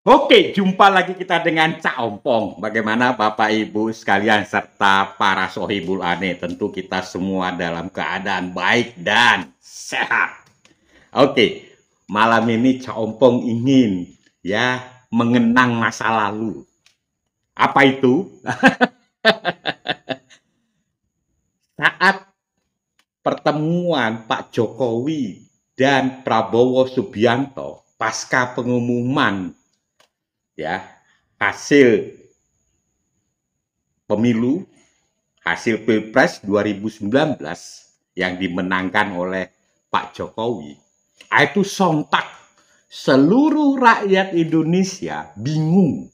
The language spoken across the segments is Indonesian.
Oke, jumpa lagi kita dengan Cak Ompong. Bagaimana Bapak Ibu sekalian serta para sohibul ane? Tentu kita semua dalam keadaan baik dan sehat. Oke, malam ini Cak Ompong ingin ya mengenang masa lalu. Apa itu? Saat pertemuan Pak Jokowi dan Prabowo Subianto pasca pengumuman ya hasil pemilu, hasil Pilpres 2019 yang dimenangkan oleh Pak Jokowi, itu sontak seluruh rakyat Indonesia bingung.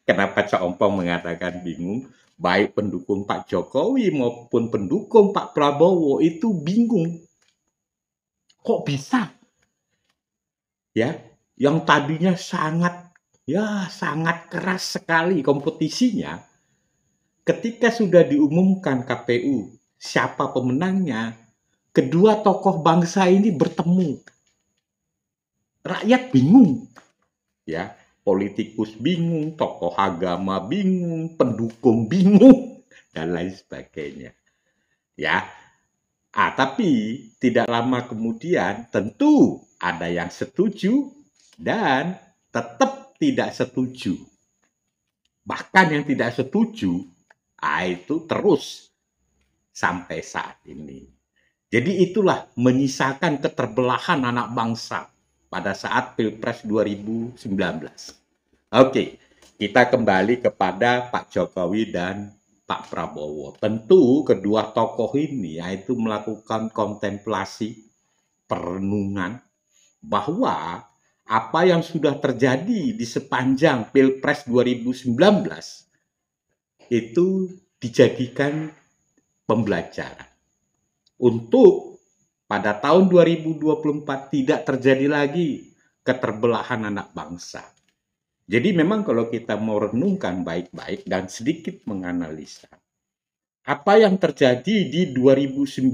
Kenapa Cak Ompong mengatakan bingung? Baik pendukung Pak Jokowi maupun pendukung Pak Prabowo itu bingung. Kok bisa? Ya, yang tadinya sangat keras sekali kompetisinya, ketika sudah diumumkan KPU siapa pemenangnya, kedua tokoh bangsa ini bertemu. Rakyat bingung, ya. Politikus bingung, tokoh agama bingung, pendukung bingung, dan lain sebagainya. Ya, tapi tidak lama kemudian tentu ada yang setuju dan tetap tidak setuju. Bahkan yang tidak setuju, itu terus sampai saat ini. Jadi itulah menyisakan keterbelahan anak bangsa pada saat Pilpres 2019. Oke, kita kembali kepada Pak Jokowi dan Pak Prabowo. Tentu kedua tokoh ini yaitu melakukan kontemplasi, perenungan bahwa apa yang sudah terjadi di sepanjang Pilpres 2019 itu dijadikan pembelajaran untuk pada tahun 2024 tidak terjadi lagi keterbelahan anak bangsa. Jadi memang kalau kita mau renungkan baik-baik dan sedikit menganalisa, apa yang terjadi di 2019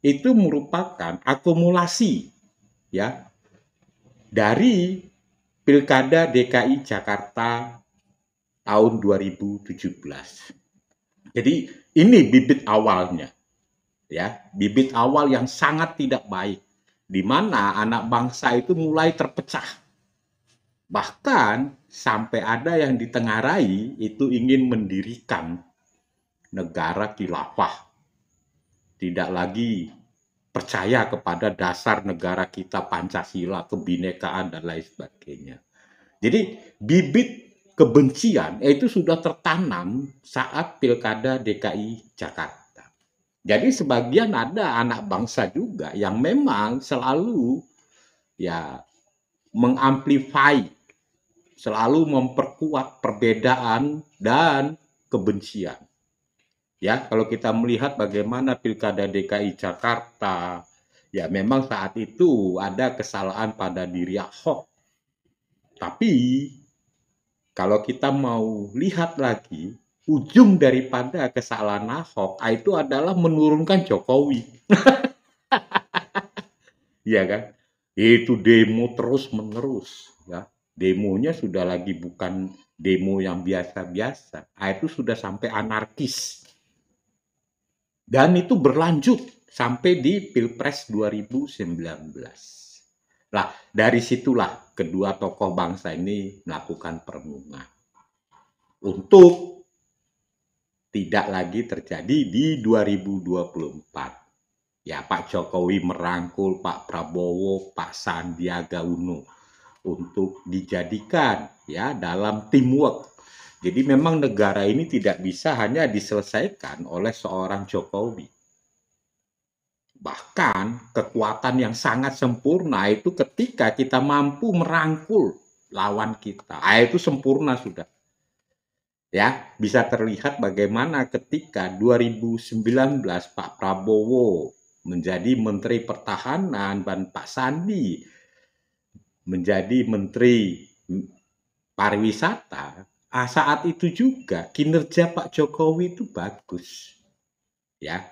itu merupakan akumulasi ya dari Pilkada DKI Jakarta tahun 2017. Jadi ini bibit awalnya. Ya, bibit awal yang sangat tidak baik, di mana anak bangsa itu mulai terpecah. Bahkan sampai ada yang ditengarai itu ingin mendirikan negara khilafah. Tidak lagi percaya kepada dasar negara kita Pancasila, kebinekaan dan lain sebagainya. Jadi bibit kebencian itu sudah tertanam saat Pilkada DKI Jakarta. Jadi sebagian ada anak bangsa juga yang memang selalu ya mengamplify, selalu memperkuat perbedaan dan kebencian. Ya, kalau kita melihat bagaimana Pilkada DKI Jakarta, ya memang saat itu ada kesalahan pada diri Ahok. Tapi kalau kita mau lihat lagi, ujung daripada kesalahan Ahok itu adalah menurunkan Jokowi. Iya kan? Itu demo terus-menerus. Ya. Demonya sudah lagi bukan demo yang biasa-biasa. Itu sudah sampai anarkis. Dan itu berlanjut sampai di Pilpres 2019. Nah, dari situlah kedua tokoh bangsa ini melakukan perenungan. Untuk tidak lagi terjadi di 2024. Ya, Pak Jokowi merangkul Pak Prabowo, Pak Sandiaga Uno untuk dijadikan ya dalam teamwork. Jadi memang negara ini tidak bisa hanya diselesaikan oleh seorang Jokowi. Bahkan kekuatan yang sangat sempurna itu ketika kita mampu merangkul lawan kita. Itu sempurna sudah. Ya, bisa terlihat bagaimana ketika 2019 Pak Prabowo menjadi Menteri Pertahanan dan Pak Sandi menjadi Menteri Pariwisata. Saat itu juga kinerja Pak Jokowi itu bagus. Ya,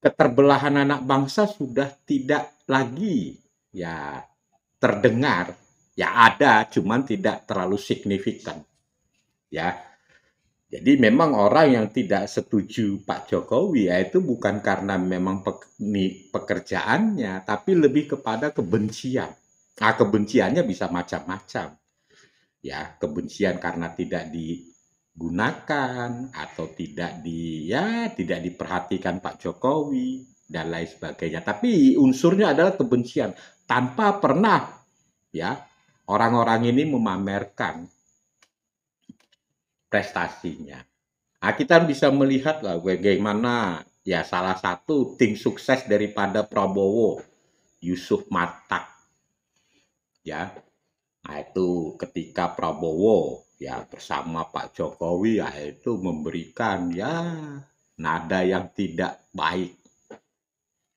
keterbelahan anak bangsa sudah tidak lagi ya terdengar, ya ada, cuman tidak terlalu signifikan. Ya, jadi memang orang yang tidak setuju Pak Jokowi, ya itu bukan karena memang pekerjaannya, tapi lebih kepada kebencian. Nah, kebenciannya bisa macam-macam. Ya, kebencian karena tidak digunakan atau tidak diperhatikan Pak Jokowi dan lain sebagainya. Tapi unsurnya adalah kebencian tanpa pernah ya orang-orang ini memamerkan prestasinya. Nah, kita bisa melihat lah bagaimana ya salah satu tim sukses daripada Prabowo, Yusuf Matak. Ya, nah itu ketika Prabowo ya bersama Pak Jokowi ya itu memberikan ya nada yang tidak baik.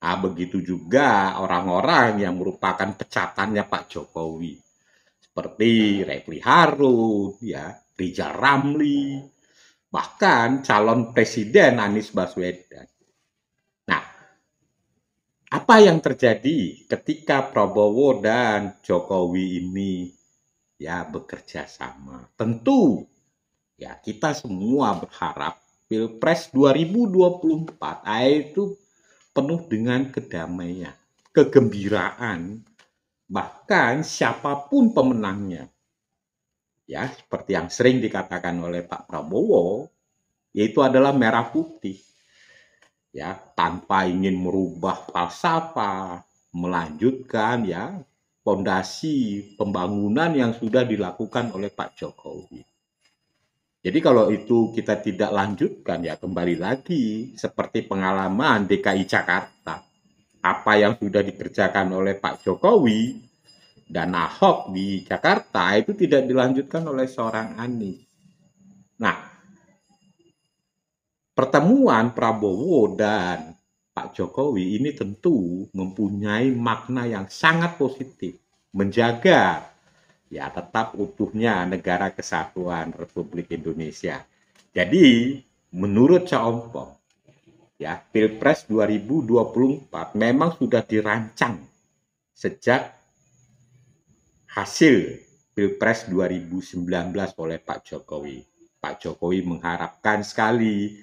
Nah, begitu juga orang-orang yang merupakan pecatannya Pak Jokowi. Seperti Refli Harun, ya, Rizal Ramli, bahkan calon presiden Anies Baswedan. Nah, apa yang terjadi ketika Prabowo dan Jokowi ini ya bekerja sama? Tentu ya kita semua berharap Pilpres 2024 itu penuh dengan kedamaian, kegembiraan, bahkan siapapun pemenangnya. Ya, seperti yang sering dikatakan oleh Pak Prabowo, yaitu adalah merah putih. Ya, tanpa ingin merubah falsafah, melanjutkan ya fondasi pembangunan yang sudah dilakukan oleh Pak Jokowi. Jadi kalau itu kita tidak lanjutkan ya kembali lagi seperti pengalaman DKI Jakarta. Apa yang sudah dikerjakan oleh Pak Jokowi dan Ahok di Jakarta itu tidak dilanjutkan oleh seorang Anies. Nah, pertemuan Prabowo dan Pak Jokowi ini tentu mempunyai makna yang sangat positif. Menjaga ya tetap utuhnya negara kesatuan Republik Indonesia. Jadi, menurut Caompong, ya Pilpres 2024 memang sudah dirancang sejak hasil Pilpres 2019 oleh Pak Jokowi. Pak Jokowi mengharapkan sekali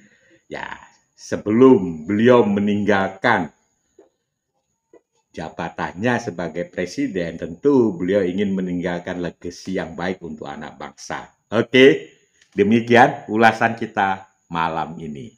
ya sebelum beliau meninggalkan jabatannya sebagai presiden, tentu beliau ingin meninggalkan legasi yang baik untuk anak bangsa. Oke, demikian ulasan kita malam ini.